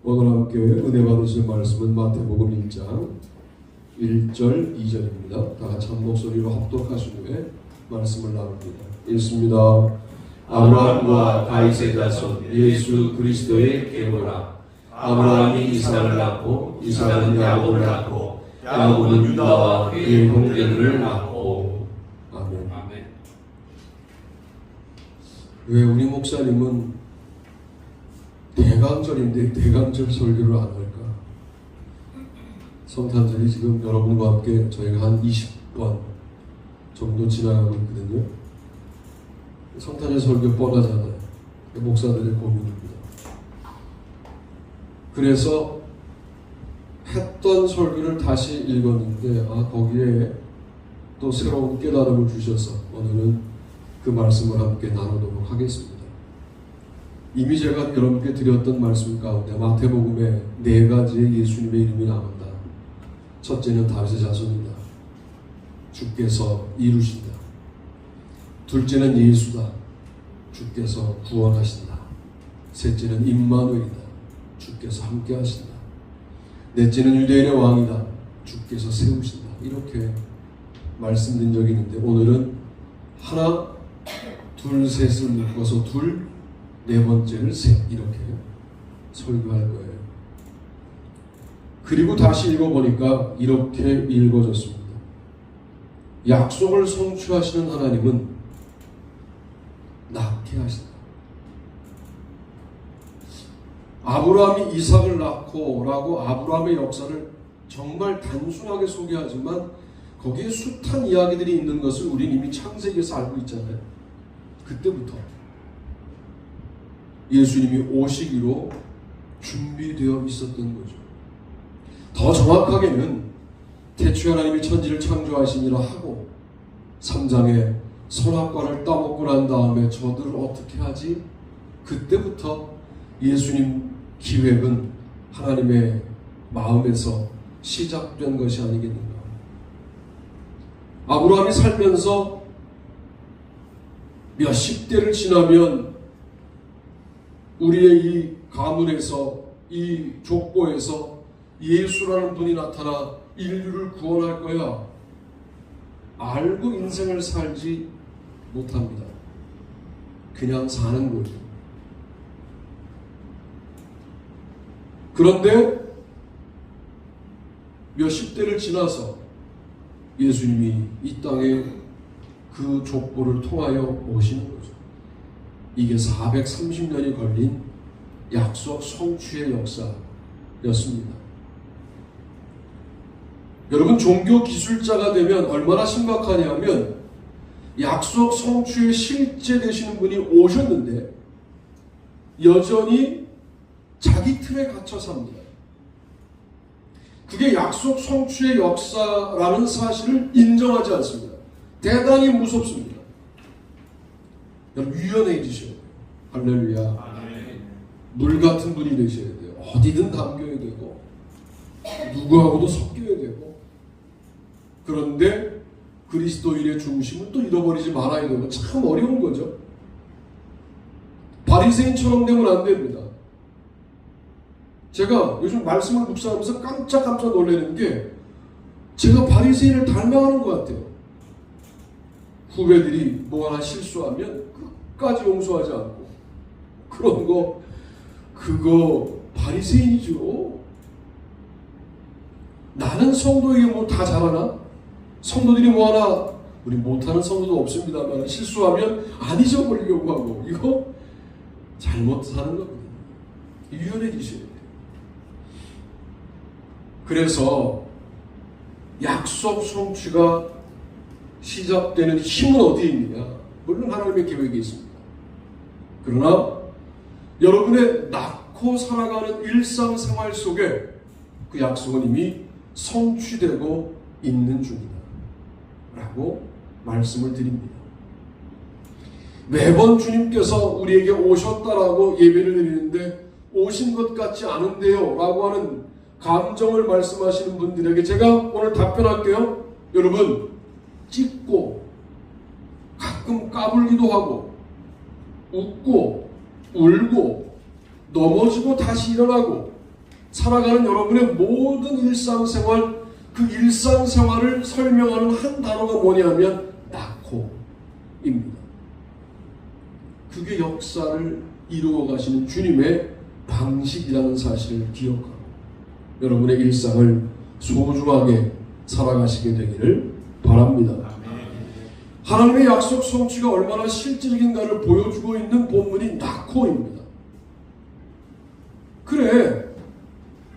오늘 함께 은혜 받으실 말씀은 마태복음 1장 1절 2절입니다. 다 같이 한 목소리로 합독하신 후에 말씀을 나눕니다. 읽습니다. 아브라함과 다윗의 자손 예수 그리스도의 계보라. 아브라함이 이삭을 낳고 이삭은 야곱을 낳고 야곱은 유다와 그의 형제들을 낳고. 아멘. 아멘. 왜 우리 목사님은 대강절인데 대강절 설교를 안 할까? 성탄절이 지금 여러분과 함께 저희가 한 20번 정도 지나가고 있거든요. 성탄절 설교 뻔하잖아요. 목사들의 고민입니다. 그래서 했던 설교를 다시 읽었는데 거기에 또 새로운 깨달음을 주셔서 오늘은 그 말씀을 함께 나누도록 하겠습니다. 이미 제가 여러분께 드렸던 말씀 가운데 마태복음에 4가지의 예수님의 이름이 나온다. 첫째는 다윗의 자손이다. 주께서 이루신다. 둘째는 예수다. 주께서 구원하신다. 셋째는 임마누엘이다. 주께서 함께 하신다. 넷째는 유대인의 왕이다. 주께서 세우신다. 이렇게 말씀드린 적이 있는데 오늘은 하나, 둘, 셋을 묶어서 둘, 네 번째를 셋 이렇게 설교할 거예요. 그리고 다시 읽어보니까 이렇게 읽어졌습니다. 약속을 성취하시는 하나님은 낳게 하신다. 아브라함이 이삭을 낳고 라고 아브라함의 역사를 정말 단순하게 소개하지만 거기에 숱한 이야기들이 있는 것을 우린 이미 창세기에서 알고 있잖아요. 그때부터 예수님이 오시기로 준비되어 있었던 거죠. 더 정확하게는 태초에 하나님이 천지를 창조하시니라 하고 3장에 선악과를 따먹고 난 다음에 저들을 어떻게 하지? 그때부터 예수님 기획은 하나님의 마음에서 시작된 것이 아니겠는가. 아브라함이 살면서 몇십 대를 지나면 우리의 이 가문에서 이 족보에서 예수라는 분이 나타나 인류를 구원할 거야 알고 인생을 살지 못합니다. 그냥 사는 거죠. 그런데 몇십 대를 지나서 예수님이 이 땅에 그 족보를 통하여 오시는 거죠. 이게 430년이 걸린 약속 성취의 역사였습니다. 여러분, 종교 기술자가 되면 얼마나 심각하냐면 약속 성취의 실제 되시는 분이 오셨는데 여전히 자기 틀에 갇혀 삽니다. 그게 약속 성취의 역사라는 사실을 인정하지 않습니다. 대단히 무섭습니다. 여러분, 유연해지셔야 돼요. 할렐루야. 물 같은 분이 되셔야 돼요. 어디든 담겨야 되고 누구하고도 섞여야 되고. 그런데 그리스도인의 중심은 또 잃어버리지 말아야 되고. 참 어려운 거죠. 바리새인처럼 되면 안 됩니다. 제가 요즘 말씀을 묵상하면서 깜짝 놀라는 게 제가 바리새인을 닮아가는 것 같아요. 후배들이 뭐 하나 실수하면 끝까지 용서하지 않고 그런 거 그거 바리새인이죠. 나는 성도에게 뭐 다 잘하나? 성도들이 뭐 하나 우리 못하는 성도도 없습니다만 실수하면 안 잊어버리려고 하고 이거 잘못 사는 거거든요. 유연해지셔야 돼요. 그래서 약속 성취가 시작되는 힘은 어디에 있느냐? 물론 하나님의 계획이 있습니다. 그러나 여러분의 낳고 살아가는 일상생활 속에 그 약속은 이미 성취되고 있는 중이다 라고 말씀을 드립니다. 매번 주님께서 우리에게 오셨다라고 예배를 드리는데 오신 것 같지 않은데요 라고 하는 감정을 말씀하시는 분들에게 제가 오늘 답변할게요. 여러분, 찢고 가끔 까불기도 하고 웃고 울고 넘어지고 다시 일어나고 살아가는 여러분의 모든 일상생활, 그 일상생활을 설명하는 한 단어가 뭐냐면 낳고입니다. 그게 역사를 이루어 가시는 주님의 방식이라는 사실을 기억하고 여러분의 일상을 소중하게 살아가시게 되기를 바랍니다. 하나님의 약속 성취가 얼마나 실질적인가를 보여주고 있는 본문이 낳고입니다.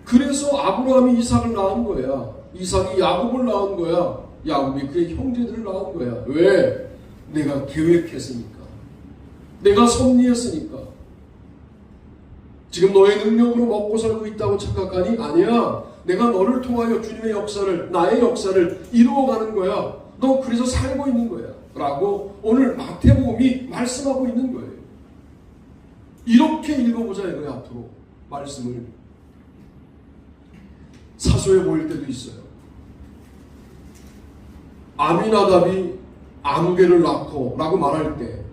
그래서 아브라함이 이삭을 낳은 거야. 이삭이 야곱을 낳은 거야. 야곱이 그의 형제들을 낳은 거야. 왜? 내가 계획했으니까. 내가 섭리했으니까. 지금 너의 능력으로 먹고 살고 있다고 착각하니? 아니야. 내가 너를 통하여 주님의 역사를, 나의 역사를 이루어가는 거야. 너 그래서 살고 있는 거야. 라고 오늘 마태복음이 말씀하고 있는 거예요. 이렇게 읽어보자 이거예요. 앞으로 말씀을. 사소해 보일 때도 있어요. 아미나답이 아무개를 낳고 라고 말할 때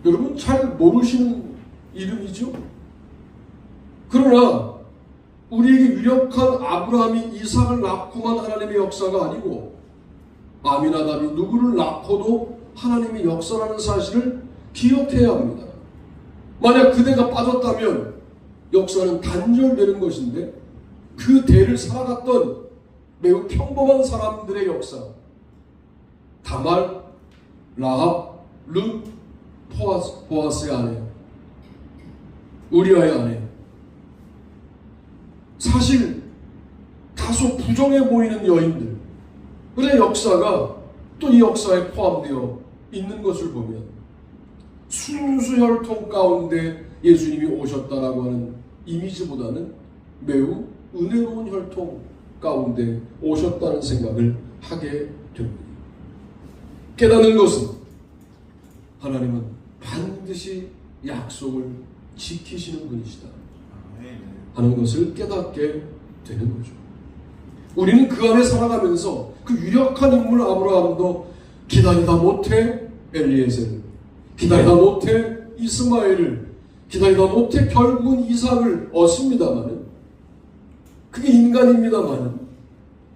여러분 잘 모르시는 이름이죠? 그러나 우리에게 유력한 아브라함이 이삭을 낳고만 하나님의 역사가 아니고 아미나답이 누구를 낳고도 하나님의 역사라는 사실을 기억해야 합니다. 만약 그대가 빠졌다면 역사는 단절되는 것인데 그 대를 살아갔던 매우 평범한 사람들의 역사, 다말, 라합, 룻, 보아스의 아내, 우리아의 아내, 사실 다소 부정해 보이는 여인들, 그의 역사가 또 이 역사에 포함되어 있는 것을 보면 순수 혈통 가운데 예수님이 오셨다라고 하는 이미지보다는 매우 은혜로운 혈통 가운데 오셨다는 생각을 하게 됩니다. 깨닫는 것은 하나님은 반드시 약속을 지키시는 분이시다 하는 것을 깨닫게 되는 거죠. 우리는 그 안에 살아가면서 그 유력한 인물 아브라함도 기다리다 못해 엘리에셀을, 기다리다 못해 이스마엘을, 기다리다 못해 결국은 이삭을 얻습니다마는, 그게 인간입니다마는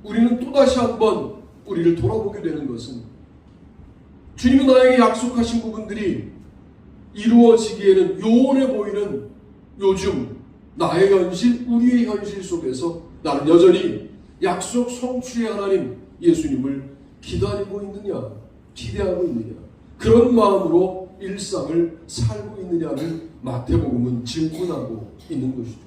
우리는 또다시 한번 우리를 돌아보게 되는 것은 주님이 나에게 약속하신 부분들이 이루어지기에는 요원해 보이는 요즘 나의 현실, 우리의 현실 속에서 나는 여전히 약속 성취의 하나님 예수님을 기다리고 있느냐, 기대하고 있느냐, 그런 마음으로 일상을 살고 있느냐를 마태복음은 질문하고 있는 것이죠.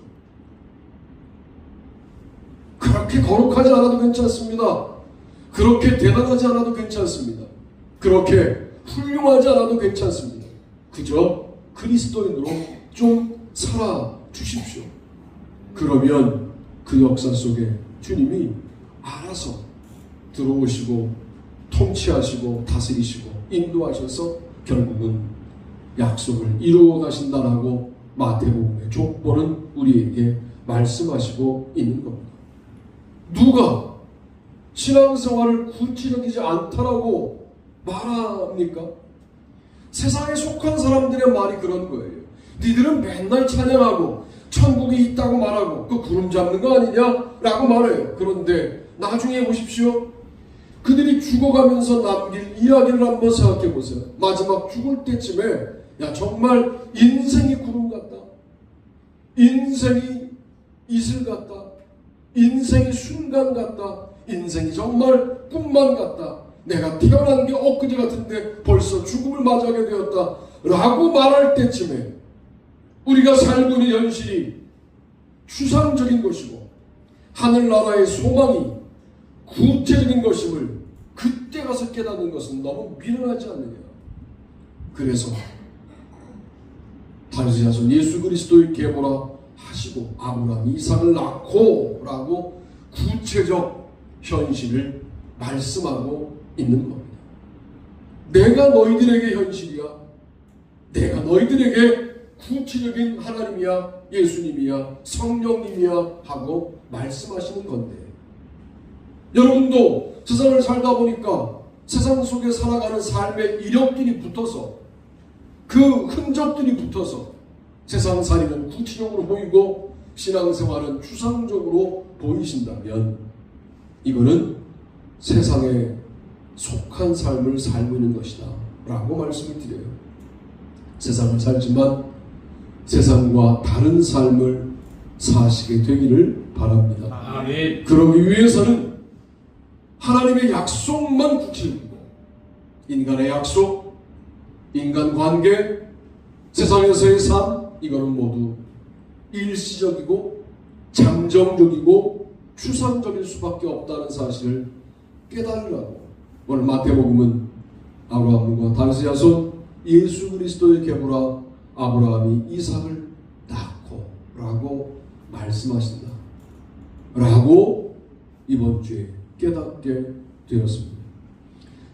그렇게 거룩하지 않아도 괜찮습니다. 그렇게 대단하지 않아도 괜찮습니다. 그렇게 훌륭하지 않아도 괜찮습니다. 그저 그리스도인으로 좀 살아주십시오. 그러면 그 역사 속에 주님이 알아서 들어오시고 통치하시고 다스리시고 인도하셔서 결국은 약속을 이루어 가신다라고 마태복음의 족보는 우리에게 말씀하시고 있는 겁니다. 누가 신앙생활을 구체적이지 않다라고 말합니까? 세상에 속한 사람들의 말이 그런 거예요. 니들은 맨날 찬양하고 천국이 있다고 말하고 그 구름 잡는 거 아니냐? 라고 말해요. 그런데 나중에 보십시오. 그들이 죽어가면서 남길 이야기를 한번 생각해 보세요. 마지막 죽을 때쯤에 야 정말 인생이 구름 같다. 인생이 이슬 같다. 인생이 순간 같다. 인생이 정말 꿈만 같다. 내가 태어난 게 엊그제 같은데 벌써 죽음을 맞이하게 되었다. 라고 말할 때쯤에 우리가 살고 있는 현실이 추상적인 것이고 하늘나라의 소망이 구체적인 것임을 그때 가서 깨닫는 것은 너무 미련하지 않느냐. 그래서 다윗의 자손 예수 그리스도의 계보라 하시고 아브라함이 이삭을 낳고 라고 구체적 현실을 말씀하고 있는 겁니다. 내가 너희들에게 현실이야. 내가 너희들에게 구체적인 하나님이야, 예수님이야, 성령님이야 하고 말씀하시는 건데, 여러분도 세상을 살다 보니까 세상 속에 살아가는 삶의 이력들이 붙어서 그 흔적들이 붙어서 세상살이는 구체적으로 보이고 신앙생활은 추상적으로 보이신다면 이거는 세상에 속한 삶을 살고 있는 것이다 라고 말씀을 드려요. 세상을 살지만 세상과 다른 삶을 사시게 되기를 바랍니다. 아멘. 그러기 위해서는 하나님의 약속만 구체적이고 인간의 약속, 인간관계, 세상에서의 삶 이거는 모두 일시적이고 잠정적이고 추상적일 수밖에 없다는 사실을 깨달으라고 오늘 마태복음은 아브라함과 다윗의 자손 예수 그리스도의 계보라 아브라함이 이삭을 낳고 라고 말씀하신다 라고 이번 주에 깨닫게 되었습니다.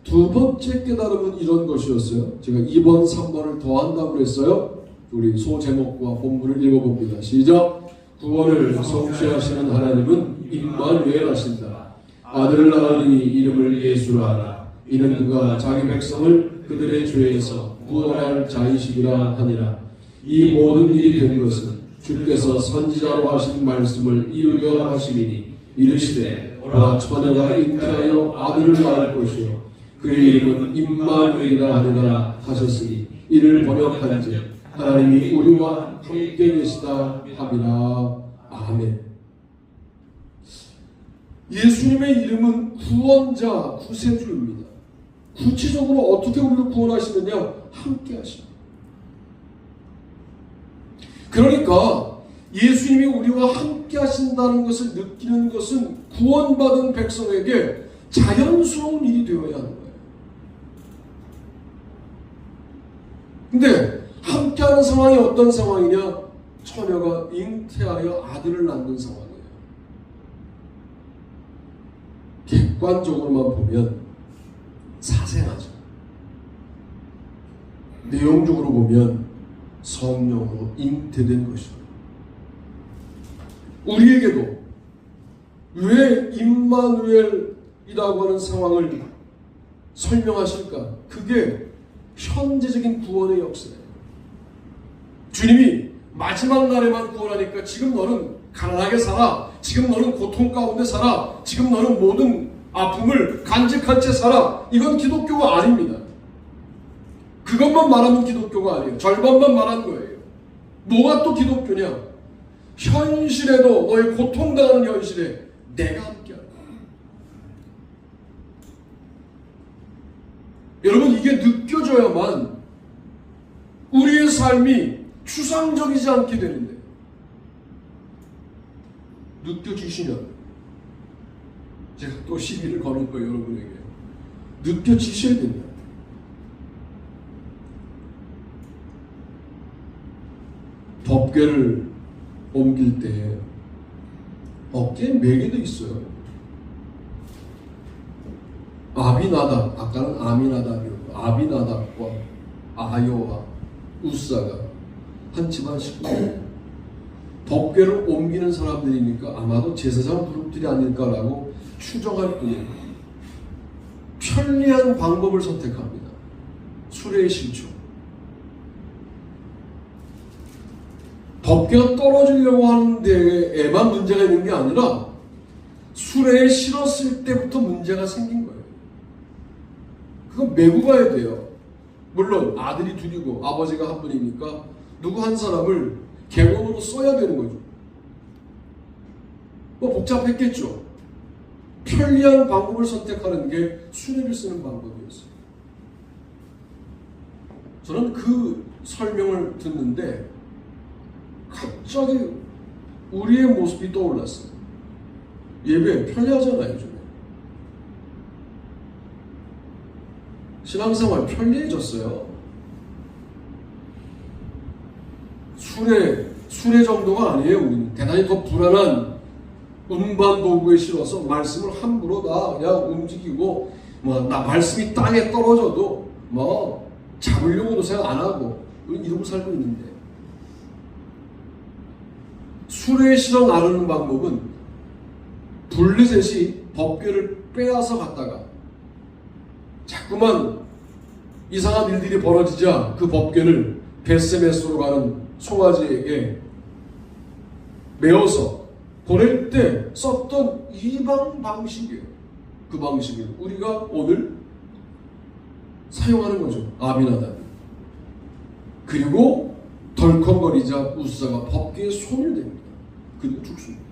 두 번째 깨달음은 이런 것이었어요. 제가 2번, 3번을 더한다고 했어요. 우리 소제목과 본문을 읽어봅니다. 시작. 구원을 성취하시는 하나님은 임마누엘 하신다. 아들을 낳으니 이름을 예수라 하라. 이는 그가 자기 백성을 그들의 죄에서 구원할 자이시기라 하니라. 이 모든 일이 된 것은 주께서 선지자로 하신 말씀을 이루려 하심이니 이르시되 보라 처녀가 잉태하여 아들을 낳을 것이요 그의 이름은 임마누엘이라 하느라 하셨으니 이를 번역한즉 하나님이 우리와 함께 계시다 함이라. 아멘. 예수님의 이름은 구원자, 구세주입니다. 구체적으로 어떻게 우리를 구원하시느냐? 함께 하십니다. 그러니까 예수님이 우리와 함께 하신다는 것을 느끼는 것은 구원받은 백성에게 자연스러운 일이 되어야 하는 거예요. 근데 함께하는 상황이 어떤 상황이냐? 처녀가 잉태하여 아들을 낳는 상황이에요. 객관적으로만 보면 사생하죠. 내용적으로 보면 성령으로 잉태된 것입니다. 우리에게도 왜 임마누엘이라고 하는 상황을 설명하실까? 그게 현재적인 구원의 역사예요. 주님이 마지막 날에만 구원하니까 지금 너는 가난하게 살아, 지금 너는 고통 가운데 살아, 지금 너는 모든 아픔을 간직한 채 살아. 이건 기독교가 아닙니다. 그것만 말하면 기독교가 아니에요. 절반만 말하는 거예요. 뭐가 또 기독교냐? 현실에도 너의 고통당하는 현실에 내가 함께한다. 여러분 이게 느껴져야만 우리의 삶이 추상적이지 않게 되는데 느껴지시면 제가 또 시비를 거는 거예요. 여러분에게 느껴지셔야 된다. 덮개를 옮길 때 어깨에 매개도 있어요. 아비나답, 아까는 아미나답이었고 아비나답과 아요와 우사가 한 집안 식구예요. 덮개를 옮기는 사람들이니까 아마도 제사장 그룹들이 아닐까라고 추정할 뿐이에요. 편리한 방법을 선택합니다. 수레의 실조. 덮개가 떨어지려고 하는 데에만 문제가 있는 게 아니라 수레에 실었을 때부터 문제가 생긴 거예요. 그건 메고 가야 돼요. 물론 아들이 둘이고 아버지가 한 분이니까 누구 한 사람을 객원으로 써야 되는 거죠. 뭐 복잡했겠죠. 편리한 방법을 선택하는 게 수레를 쓰는 방법이었어요. 저는 그 설명을 듣는데 갑자기 우리의 모습이 떠올랐어요. 예배 편리하잖아요, 요즘에. 신앙생활 편리해졌어요. 수레 정도가 아니에요. 우리는 대단히 더 불안한 운반 도구에 실어서 말씀을 함부로 나 그냥 움직이고 나 말씀이 땅에 떨어져도 잡으려고도 생각 안 하고 이러고 살고 있는데 수레에 실어 나르는 방법은 블레셋이 덮개를 빼앗아 갔다가 자꾸만 이상한 일들이 벌어지자 그 덮개를 베세메스로 가는 송아지에게 메어서 보낼 때 썼던 이방 방식이에요. 그 방식을 우리가 오늘 사용하는 거죠. 아미나답이. 그리고 덜컹거리자 우사가 법궤에 손을 댑니다. 그리고 죽습니다.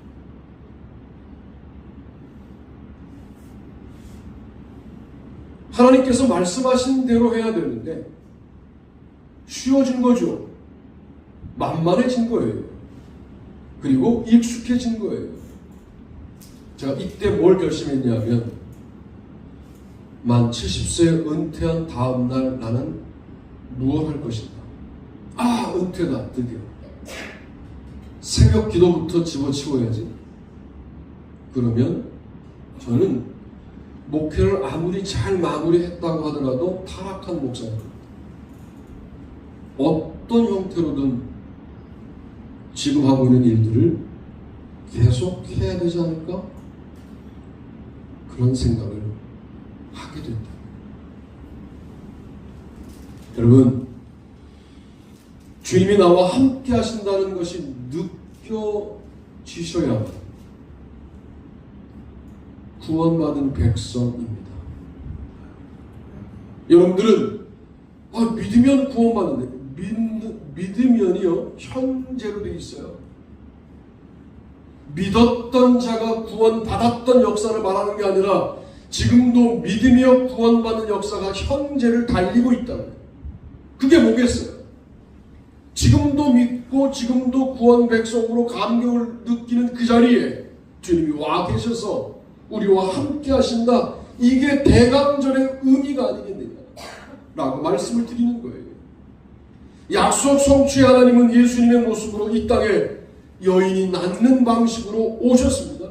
하나님께서 말씀하신 대로 해야 되는데 쉬워진 거죠. 만만해진 거예요. 그리고 익숙해진 거예요. 제가 이때 뭘 결심했냐면 만 70세 은퇴한 다음 날 나는 무엇 할 것인가. 아, 은퇴다. 드디어 새벽 기도부터 집어치워야지. 그러면 저는 목회를 아무리 잘 마무리했다고 하더라도 타락한 목사입니다. 어떤 형태로든 지금 하고 있는 일들을 계속 해야 되지 않을까? 그런 생각을 하게 된다. 여러분, 주님이 나와 함께 하신다는 것이 느껴지셔야 구원받은 백성입니다. 여러분들은 믿으면 구원받는데 믿으면이요 현재로 되어 있어요. 믿었던 자가 구원받았던 역사를 말하는 게 아니라 지금도 믿으며 구원받는 역사가 현재를 달리고 있다는 거예요. 그게 뭐겠어요? 지금도 믿고 지금도 구원 백성으로 감격을 느끼는 그 자리에 주님이 와 계셔서 우리와 함께 하신다. 이게 대강절의 의미가 아니겠느냐 라고 말씀을 드리는 거예요. 약속 성취의 하나님은 예수님의 모습으로 이 땅에 여인이 낳는 방식으로 오셨습니다.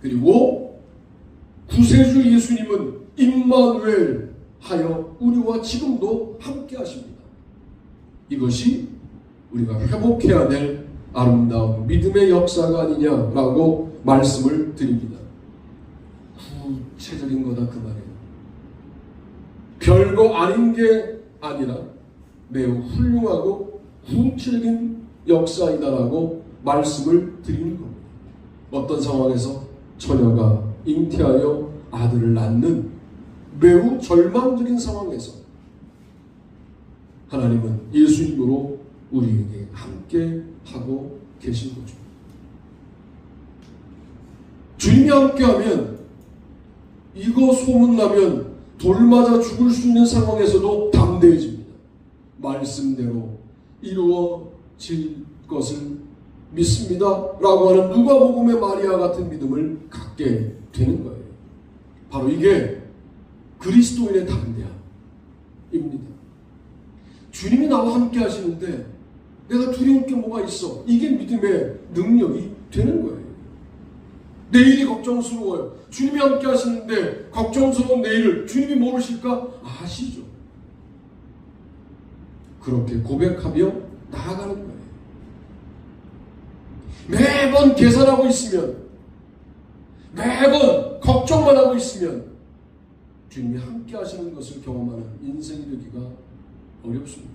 그리고 구세주 예수님은 임마누엘 하여 우리와 지금도 함께 하십니다. 이것이 우리가 회복해야 될 아름다운 믿음의 역사가 아니냐라고 말씀을 드립니다. 구체적인 거다 그 말이에요. 별거 아닌 게 아니라 매우 훌륭하고 구체적인 역사이다라고 말씀을 드리는 겁니다. 어떤 상황에서 처녀가 잉태하여 아들을 낳는 매우 절망적인 상황에서 하나님은 예수님으로 우리에게 함께 하고 계신 거죠. 주님이 함께하면 이거 소문나면 돌 맞아 죽을 수 있는 상황에서도 담대해집니다. 말씀대로 이루어질 것을 믿습니다 라고 하는 누가복음의 마리아 같은 믿음을 갖게 되는 거예요. 바로 이게 그리스도인의 담대함입니다. 주님이 나와 함께 하시는데 내가 두려울 게 뭐가 있어? 이게 믿음의 능력이 되는 거예요. 내일이 걱정스러워요. 주님이 함께 하시는데 걱정스러운 내일을 주님이 모르실까? 아시죠. 그렇게 고백하며 나아가는 거예요. 매번 계산하고 있으면, 매번 걱정만 하고 있으면 주님이 함께 하시는 것을 경험하는 인생이 되기가 어렵습니다.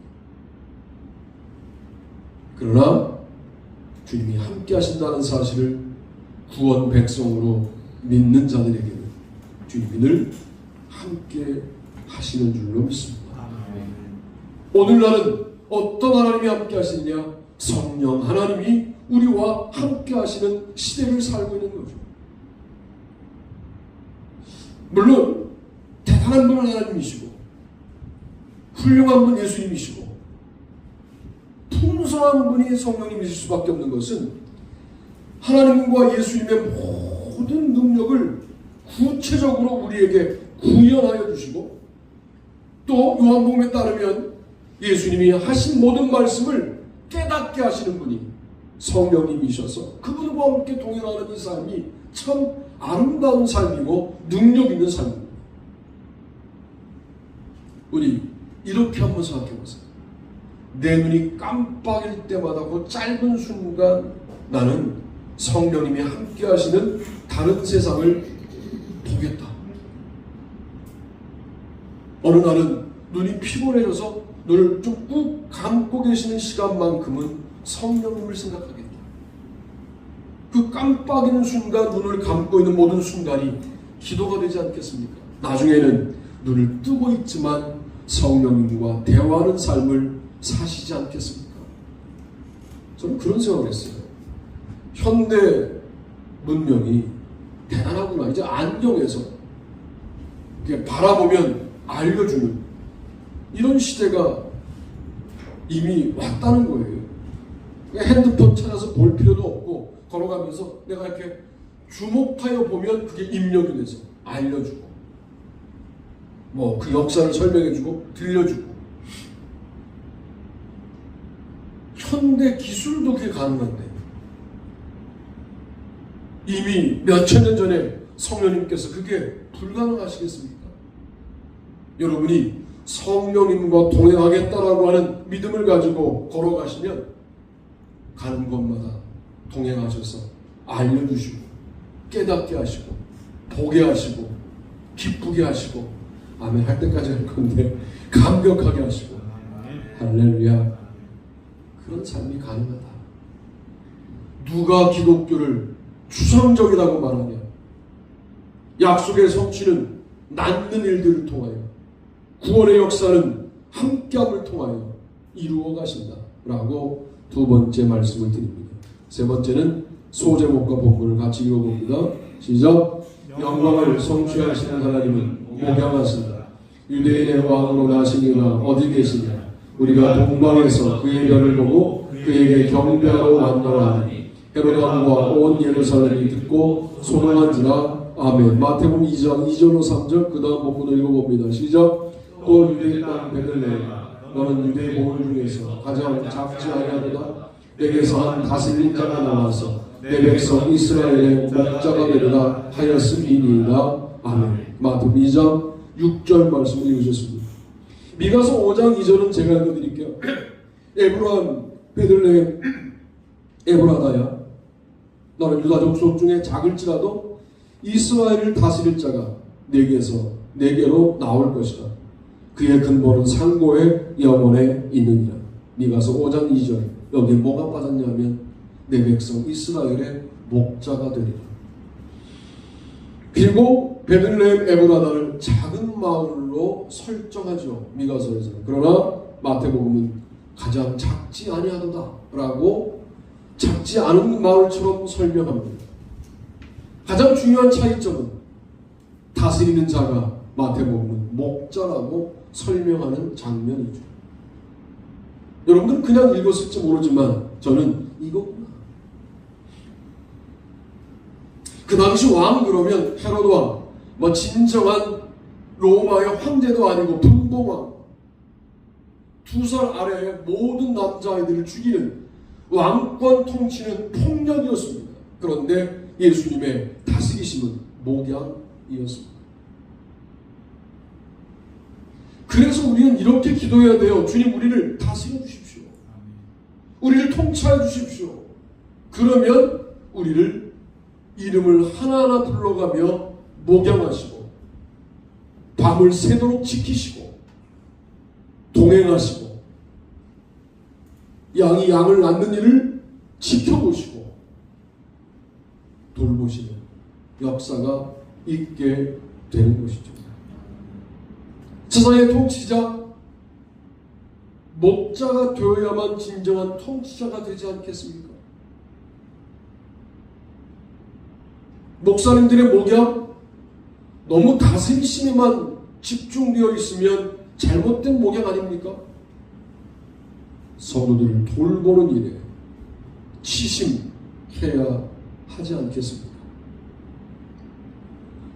그러나 주님이 함께 하신다는 사실을 구원 백성으로 믿는 자들에게는 주님이 늘 함께 하시는 줄로 믿습니다. 오늘날은 어떤 하나님이 함께 하시느냐? 성령 하나님이 우리와 함께 하시는 시대를 살고 있는 거죠. 물론 대단한 분은 하나님이시고 훌륭한 분 예수님이시고 풍성한 분이 성령님이실 수밖에 없는 것은 하나님과 예수님의 모든 능력을 구체적으로 우리에게 구현하여 주시고 또 요한복음에 따르면 예수님이 하신 모든 말씀을 깨닫게 하시는 분이 성령님이셔서 그분과 함께 동행하는 이 삶이 참 아름다운 삶이고 능력 있는 삶입니다. 우리 이렇게 한번 생각해 보세요. 내 눈이 깜빡일 때마다 그 짧은 순간 나는 성령님이 함께 하시는 다른 세상을 보겠다. 어느 날은 눈이 피곤해져서 눈을 좀 꾹 감고 계시는 시간만큼은 성령님을 생각하겠다. 그 깜빡이는 순간, 눈을 감고 있는 모든 순간이 기도가 되지 않겠습니까? 나중에는 눈을 뜨고 있지만 성령님과 대화하는 삶을 사시지 않겠습니까? 저는 그런 생각을 했어요. 현대 문명이 대단하구나. 이제 안경에서 이렇게 바라보면 알려주는 이런 시대가 이미 왔다는 거예요. 핸드폰 찾아서 볼 필요도 없고 걸어가면서 내가 이렇게 주목하여 보면 그게 입력이 돼서 알려주고 뭐 그 역사를 설명해주고 들려주고 현대 기술도 그게 가능한데 이미 몇천 년 전에 성령님께서 그게 불가능하시겠습니까? 여러분이 성령님과 동행하겠다라고 하는 믿음을 가지고 걸어가시면 가는 곳마다 동행하셔서 알려주시고 깨닫게 하시고 보게 하시고 기쁘게 하시고 아멘 할 때까지 할 건데 감격하게 하시고 할렐루야. 그런 삶이 가능하다. 누가 기독교를 추상적이라고 말하냐? 약속의 성취는 낳는 일들을 통하여 구원의 역사는 함께함을 통하여 이루어 가신다 라고 두 번째 말씀을 드립니다. 세 번째는 소제목과 본문을 같이 읽어봅니다. 시작. 영광을 성취하시는 하나님은 목양하신다. 유대인의 왕으로 나신 이가 어디 계시냐? 우리가 동방에서 그의 별을 보고 그에게 경배하러 왔노라 하니 헤롯 왕과 온 예루살렘이 듣고 소망한지라. 아멘. 마태복음 2장 2절로 3절 그 다음 본문을 읽어봅니다. 시작. 또 유대 땅 베들레헴아 너는 유대 고을 중에서 가장 작지 아니하도다. 내게서 한 다스린 자가 나와서 내 백성 이스라엘의 목자가 되리라 하였음이니이다. 아멘. 마태복음 2장 6절 말씀을 읽으셨습니다. 미가서 5장 2절은 제가 읽어드릴게요. 에브라임 베들레헴 에브라다야 너는 유다 족속 중에 작을지라도 이스라엘을 다스릴 자가 내게로 나올 것이다. 그의 근본은 상고의 영혼에 있느니라. 미가서 5장 2절 여기에 뭐가 빠졌냐면 내 백성 이스라엘의 목자가 되리라. 그리고 베들레헴 에브라다를 작은 마을로 설정하죠. 미가서에서는. 그러나 마태복음은 가장 작지 아니하도다 라고 작지 않은 마을처럼 설명합니다. 가장 중요한 차이점은 다스리는 자가 마태복음은 목자라고 설명하는 장면이죠. 여러분들은 그냥 읽었을지 모르지만 저는 이거구나. 그 당시 왕 그러면 헤롯 왕, 뭐 진정한 로마의 황제도 아니고 분봉왕, 2살 아래의 모든 남자아이들을 죽이는 왕권 통치는 폭력이었습니다. 그런데 예수님의 다스리심은 목양이었습니다. 그래서 우리는 이렇게 기도해야 돼요. 주님 우리를 다스려 주십시오. 우리를 통치해 주십시오. 그러면 우리를 이름을 하나하나 불러가며 목양하시고 밤을 새도록 지키시고 동행하시고 양이 양을 낳는 일을 지켜보시고 돌보시는 역사가 있게 되는 것이죠. 세상의 통치자, 목자가 되어야만 진정한 통치자가 되지 않겠습니까? 목사님들의 목양, 너무 다스리심에만 집중되어 있으면 잘못된 목양 아닙니까? 성도들을 돌보는 일에 치심해야 하지 않겠습니까?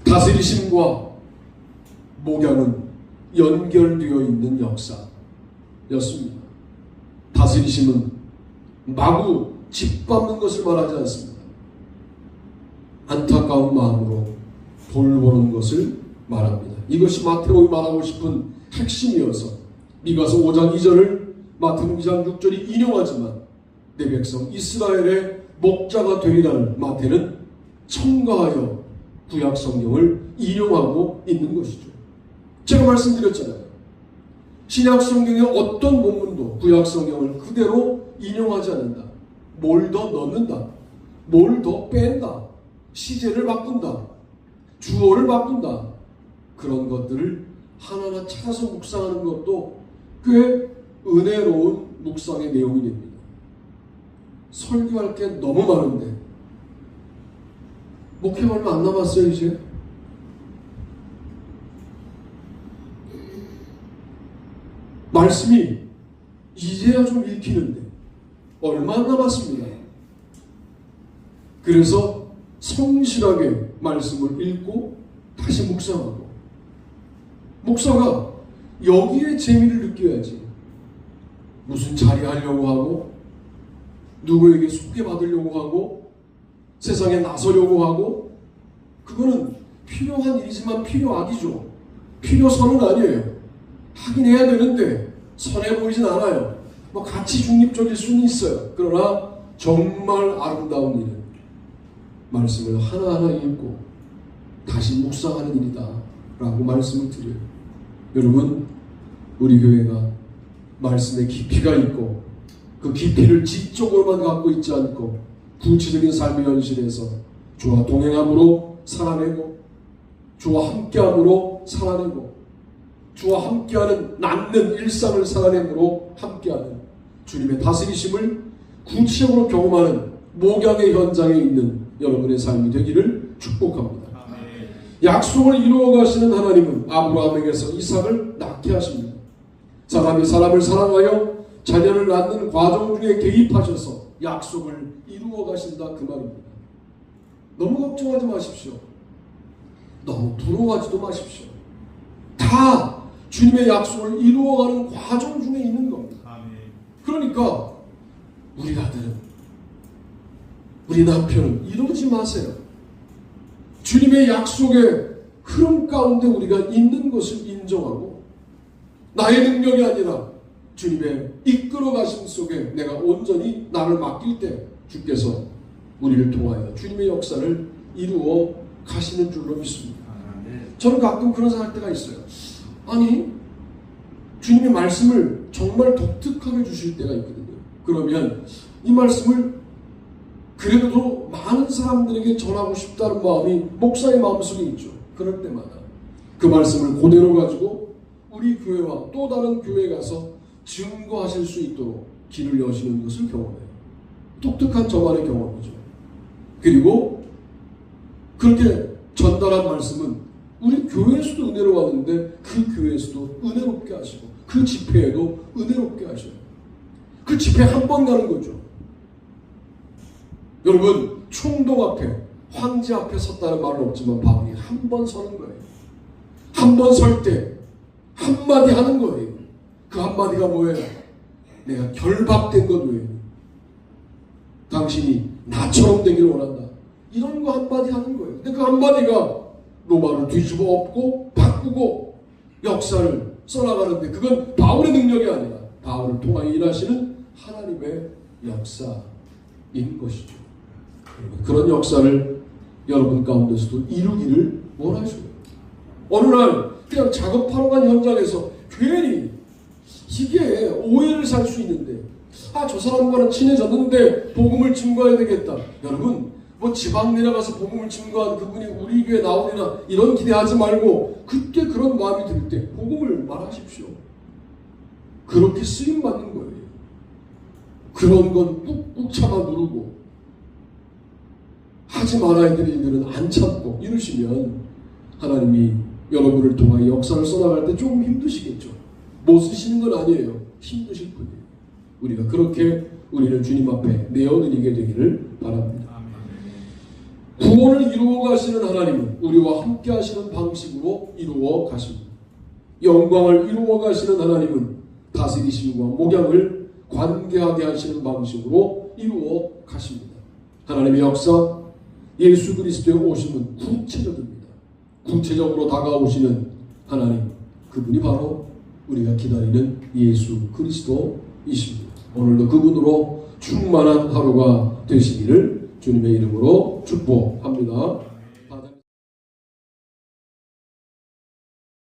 다스리심과 목양은 연결되어 있는 역사였습니다. 다스리심은 마구 짓밟는 것을 말하지 않습니다. 안타까운 마음으로 돌보는 것을 말합니다. 이것이 마태복음이 말하고 싶은 핵심이어서 미가서 5장 2절을 마태복음 2장 6절이 인용하지만 내 백성 이스라엘의 목자가 되리라는 마태는 첨가하여 구약 성경을 인용하고 있는 것이죠. 제가 말씀드렸잖아요. 신약 성경의 어떤 본문도 구약 성경을 그대로 인용하지 않는다. 뭘 더 넣는다. 뭘 더 뺀다. 시제를 바꾼다. 주어를 바꾼다. 그런 것들을 하나하나 찾아서 묵상하는 것도 꽤 은혜로운 묵상의 내용이 됩니다. 설교할 게 너무 많은데 목회 얼마 안 남았어요 이제. 말씀이 이제야 좀 읽히는데 얼마 안 남았습니다. 그래서 성실하게 말씀을 읽고 다시 묵상하고, 목사가 여기에 재미를 느껴야지 무슨 자리 하려고 하고 누구에게 소개받으려고 하고 세상에 나서려고 하고, 그거는 필요한 일이지만 필요악이죠. 필요선은 아니에요. 하긴 해야 되는데 선해 보이진 않아요. 뭐 같이 중립적일 수는 있어요. 그러나 정말 아름다운 일은 말씀을 하나하나 읽고 다시 묵상하는 일이다 라고 말씀을 드려요. 여러분, 우리 교회가 말씀에 깊이가 있고 그 깊이를 지적으로만 갖고 있지 않고 구체적인 삶의 현실에서 주와 동행함으로 살아내고 주와 함께함으로 살아내고 주와 함께하는 낫는 일상을 살아내므로 함께하는 주님의 다스리심을 구체적으로 경험하는 목양의 현장에 있는 여러분의 삶이 되기를 축복합니다. 아멘. 약속을 이루어 가시는 하나님은 아브라함에게서 이삭을 낳게 하십니다. 사람이 사람을 사랑하여 자녀를 낳는 과정 중에 개입하셔서 약속을 이루어 가신다 그 말입니다. 너무 걱정하지 마십시오. 너무 두려워하지도 마십시오. 다 주님의 약속을 이루어가는 과정 중에 있는 겁니다. 아멘. 그러니까 우리 아들은, 우리 남편은 이러지 마세요. 주님의 약속의 흐름 가운데 우리가 있는 것을 인정하고 나의 능력이 아니라 주님의 이끌어 가심 속에 내가 온전히 나를 맡길 때 주께서 우리를 통하여 주님의 역사를 이루어 가시는 줄로 믿습니다. 저는 가끔 그런 생각할 때가 있어요. 아니, 주님의 말씀을 정말 독특하게 주실 때가 있거든요. 그러면 이 말씀을 그래도 더 많은 사람들에게 전하고 싶다는 마음이 목사의 마음속에 있죠. 그럴 때마다 그 말씀을 그대로 가지고 우리 교회와 또 다른 교회에 가서 증거하실 수 있도록 길을 여시는 것을 경험해요. 독특한 저만의 경험이죠. 그리고 그렇게 전달한 말씀은 우리 교회에서도 은혜로웠는데 그 교회에서도 은혜롭게 하시고 그 집회에도 은혜롭게 하셔요. 그 집회 한 번 가는 거죠. 여러분, 총독 앞에, 황제 앞에 섰다는 말은 없지만 바울이 한 번 서는 거예요. 한 번 설 때 한마디 하는 거예요. 그 한마디가 뭐예요? 내가 결박된 것 외에는 당신이 나처럼 되기를 원한다. 이런 거 한마디 하는 거예요. 근데 그 한마디가 로마를 뒤집어 엎고 바꾸고 역사를 써나가는데 그건 바울의 능력이 아니라 바울을 통하여 일하시는 하나님의 역사인 것이죠. 그런 역사를 여러분 가운데서도 이루기를 원하셔요. 어느 날 그냥 작업하러 간 현장에서 괜히 이게 오해를 살 수 있는데, 저 사람과는 친해졌는데 복음을 증거해야 되겠다. 여러분, 뭐 지방 내려가서 복음을 증거한 그분이 우리 교회에 나오리나 이런 기대하지 말고 그때 그런 마음이 들 때 복음을 말하십시오. 그렇게 쓰임 받는 거예요. 그런 건 꾹꾹 참아 누르고 하지 말아야 될 일들은 안 참고 이러시면 하나님이 여러분을 통하여 역사를 써나갈 때 조금 힘드시겠죠. 못 쓰시는 건 아니에요. 힘드실 뿐이에요. 우리가 그렇게 우리를 주님 앞에 내어드리게 되기를 바랍니다. 구원을 이루어 가시는 하나님은 우리와 함께 하시는 방식으로 이루어 가십니다. 영광을 이루어 가시는 하나님은 다스리심과 목양을 관계하게 하시는 방식으로 이루어 가십니다. 하나님의 역사, 예수 그리스도의 오심은 구체적입니다. 구체적으로 다가오시는 하나님, 그분이 바로 우리가 기다리는 예수 그리스도이십니다. 오늘도 그분으로 충만한 하루가 되시기를 주님의 이름으로 축복합니다.